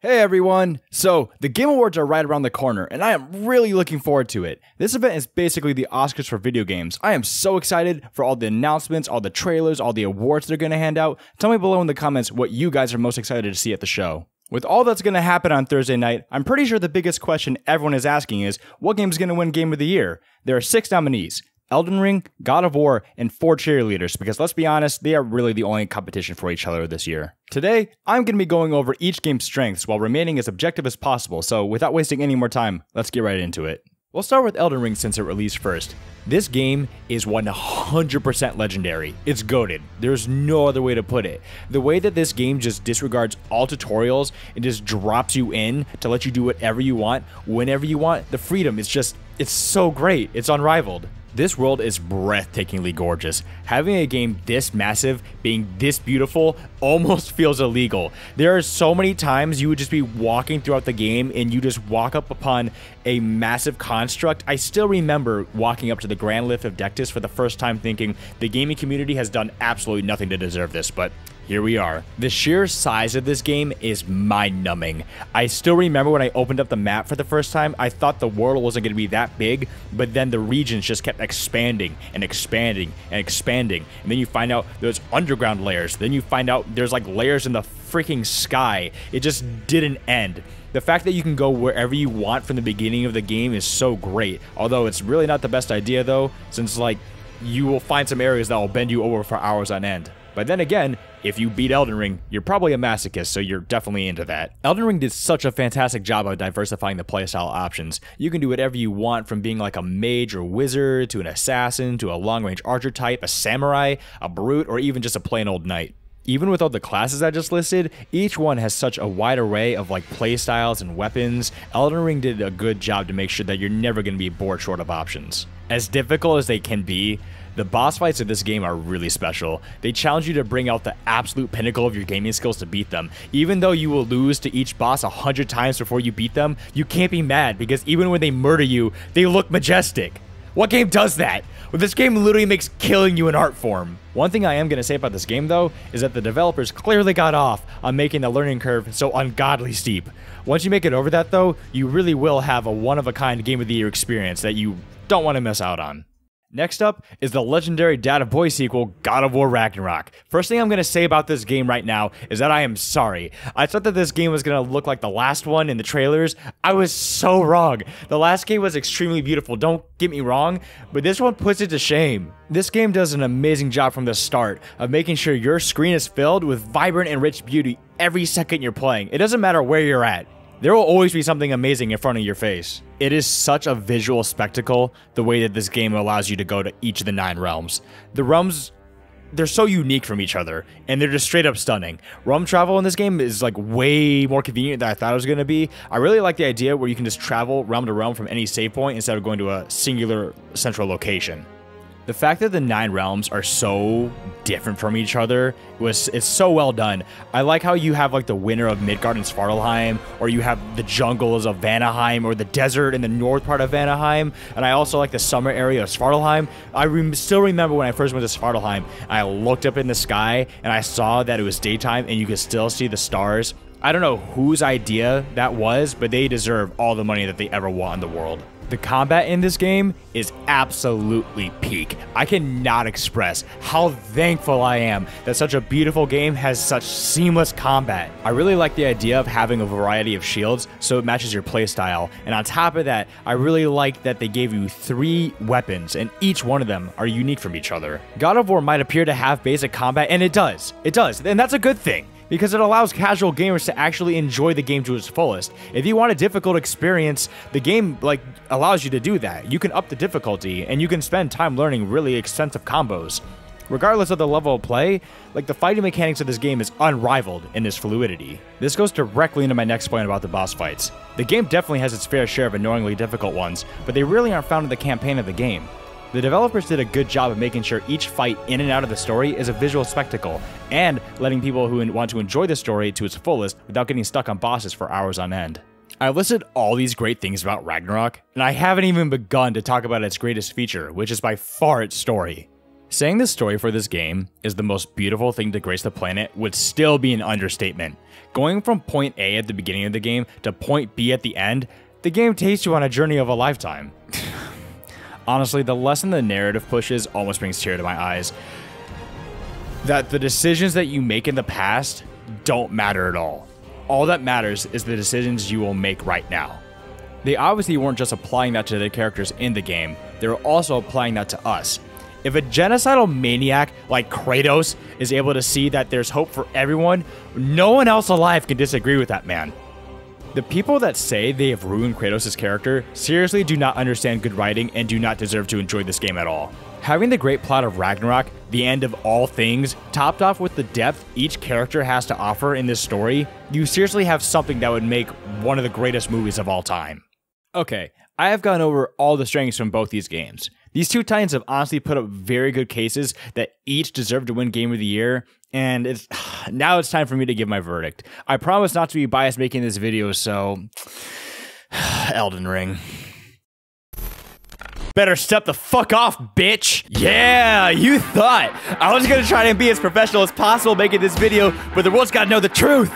Hey everyone! So, the Game Awards are right around the corner, and I am really looking forward to it. This event is basically the Oscars for video games. I am so excited for all the announcements, all the trailers, all the awards they're going to hand out. Tell me below in the comments what you guys are most excited to see at the show. With all that's going to happen on Thursday night, I'm pretty sure the biggest question everyone is asking is, what game is going to win Game of the Year? There are 6 nominees. Elden Ring, God of War, and 4 cheerleaders, because let's be honest, they are really the only competition for each other this year. Today, I'm going to be going over each game's strengths while remaining as objective as possible, so without wasting any more time, let's get right into it. We'll start with Elden Ring since it released first. This game is 100% legendary. It's GOTY. There's no other way to put it. The way that this game just disregards all tutorials and just drops you in to let you do whatever you want, whenever you want, the freedom is just, it's so great. It's unrivaled. This world is breathtakingly gorgeous. Having a game this massive, being this beautiful, almost feels illegal. There are so many times you would just be walking throughout the game and you just walk up upon a massive construct. I still remember walking up to the Grand Lift of Dectus for the first time thinking the gaming community has done absolutely nothing to deserve this, but here we are. The sheer size of this game is mind-numbing. I still remember when I opened up the map for the first time, I thought the world wasn't going to be that big, but then the regions just kept expanding and expanding and expanding. And then you find out there's underground layers. Then you find out there's like layers in the freaking sky. It just didn't end. The fact that you can go wherever you want from the beginning of the game is so great. Although it's really not the best idea though, since like you will find some areas that will bend you over for hours on end. But then again, if you beat Elden Ring, you're probably a masochist, so you're definitely into that. Elden Ring did such a fantastic job of diversifying the playstyle options. You can do whatever you want, from being like a mage or wizard, to an assassin, to a long-range archer type, a samurai, a brute, or even just a plain old knight. Even with all the classes I just listed, each one has such a wide array of like playstyles and weapons. Elden Ring did a good job to make sure that you're never going to be bored short of options. As difficult as they can be, the boss fights of this game are really special. They challenge you to bring out the absolute pinnacle of your gaming skills to beat them. Even though you will lose to each boss 100 times before you beat them, you can't be mad because even when they murder you, they look majestic. What game does that? Well, this game literally makes killing you an art form. One thing I am going to say about this game though, is that the developers clearly got off on making the learning curve so ungodly steep. Once you make it over that though, you really will have a one-of-a-kind Game of the Year experience that you don't want to miss out on. Next up is the legendary Dad of Boy sequel, God of War Ragnarok. First thing I'm going to say about this game right now is that I am sorry. I thought that this game was going to look like the last one in the trailers. I was so wrong. The last game was extremely beautiful, don't get me wrong, but this one puts it to shame. This game does an amazing job from the start of making sure your screen is filled with vibrant and rich beauty every second you're playing. It doesn't matter where you're at. There will always be something amazing in front of your face. It is such a visual spectacle, the way that this game allows you to go to each of the 9 realms. The realms, they're so unique from each other, and they're just straight up stunning. Realm travel in this game is like way more convenient than I thought it was going to be. I really like the idea where you can just travel realm to realm from any save point instead of going to a singular central location. The fact that the 9 realms are so different from each other it's so well done. I like how you have like the winter of Midgard and Svartalheim, or you have the jungles of Vanaheim, or the desert in the north part of Vanaheim, and I also like the summer area of Svartalheim. I still remember when I first went to Svartalheim, I looked up in the sky and I saw that it was daytime and you could still see the stars. I don't know whose idea that was, but they deserve all the money that they ever want in the world. The combat in this game is absolutely peak. I cannot express how thankful I am that such a beautiful game has such seamless combat. I really like the idea of having a variety of shields so it matches your playstyle, and on top of that, I really like that they gave you 3 weapons, and each one of them are unique from each other. God of War might appear to have basic combat, and it does, and that's a good thing, because it allows casual gamers to actually enjoy the game to its fullest. If you want a difficult experience, the game allows you to do that. You can up the difficulty, and you can spend time learning really extensive combos. Regardless of the level of play, the fighting mechanics of this game is unrivaled in its fluidity. This goes directly into my next point about the boss fights. The game definitely has its fair share of annoyingly difficult ones, but they really aren't found in the campaign of the game. The developers did a good job of making sure each fight in and out of the story is a visual spectacle, and letting people who want to enjoy the story to its fullest without getting stuck on bosses for hours on end. I listed all these great things about Ragnarok, and I haven't even begun to talk about its greatest feature, which is by far its story. Saying the story for this game is the most beautiful thing to grace the planet would still be an understatement. Going from point A at the beginning of the game to point B at the end, the game takes you on a journey of a lifetime. Honestly, the lesson the narrative pushes almost brings tears to my eyes. That the decisions that you make in the past don't matter at all. All that matters is the decisions you will make right now. They obviously weren't just applying that to the characters in the game, they were also applying that to us. If a genocidal maniac like Kratos is able to see that there's hope for everyone, no one else alive can disagree with that man. The people that say they have ruined Kratos' character seriously do not understand good writing and do not deserve to enjoy this game at all. Having the great plot of Ragnarok, the end of all things, topped off with the depth each character has to offer in this story, you seriously have something that would make one of the greatest movies of all time. Okay, I have gone over all the strengths from both these games. These two titans have honestly put up very good cases that each deserve to win Game of the Year, and now it's time for me to give my verdict. I promise not to be biased making this video, so Elden Ring. Better step the fuck off, bitch! Yeah, you thought I was gonna try and be as professional as possible making this video, but the world's gotta know the truth!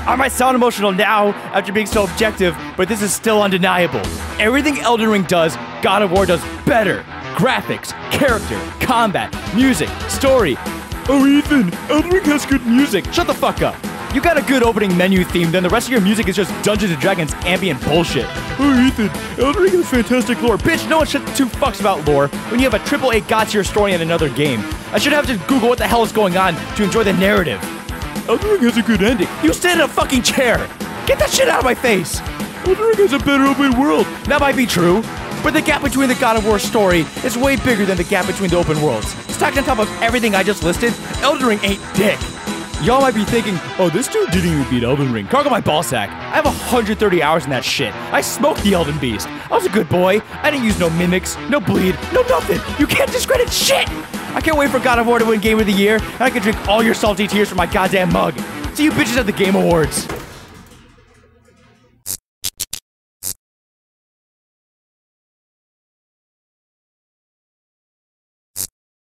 I might sound emotional now after being so objective, but this is still undeniable. Everything Elden Ring does, God of War does better. Graphics, character, combat, music, story. Oh, Ethan, Elden Ring has good music. Shut the fuck up. You got a good opening menu theme, then the rest of your music is just Dungeons & Dragons ambient bullshit. Oh, Ethan, Elden Ring has fantastic lore. Bitch, no one should two fucks about lore when you have a AAA God-tier story in another game. I should have to Google what the hell is going on to enjoy the narrative. Elden Ring has a good ending. You stand in a fucking chair. Get that shit out of my face. Elden Ring has a better open world. That might be true, but the gap between the God of War story is way bigger than the gap between the open worlds. Stacked on top of everything I just listed, Elden Ring ain't dick. Y'all might be thinking, oh, this dude didn't even beat Elden Ring. Cargo my ballsack. I have 130 hours in that shit. I smoked the Elden Beast. I was a good boy. I didn't use no mimics, no bleed, no nothing. You can't discredit shit. I can't wait for God of War to win Game of the Year, and I can drink all your salty tears from my goddamn mug. See you bitches at the Game Awards.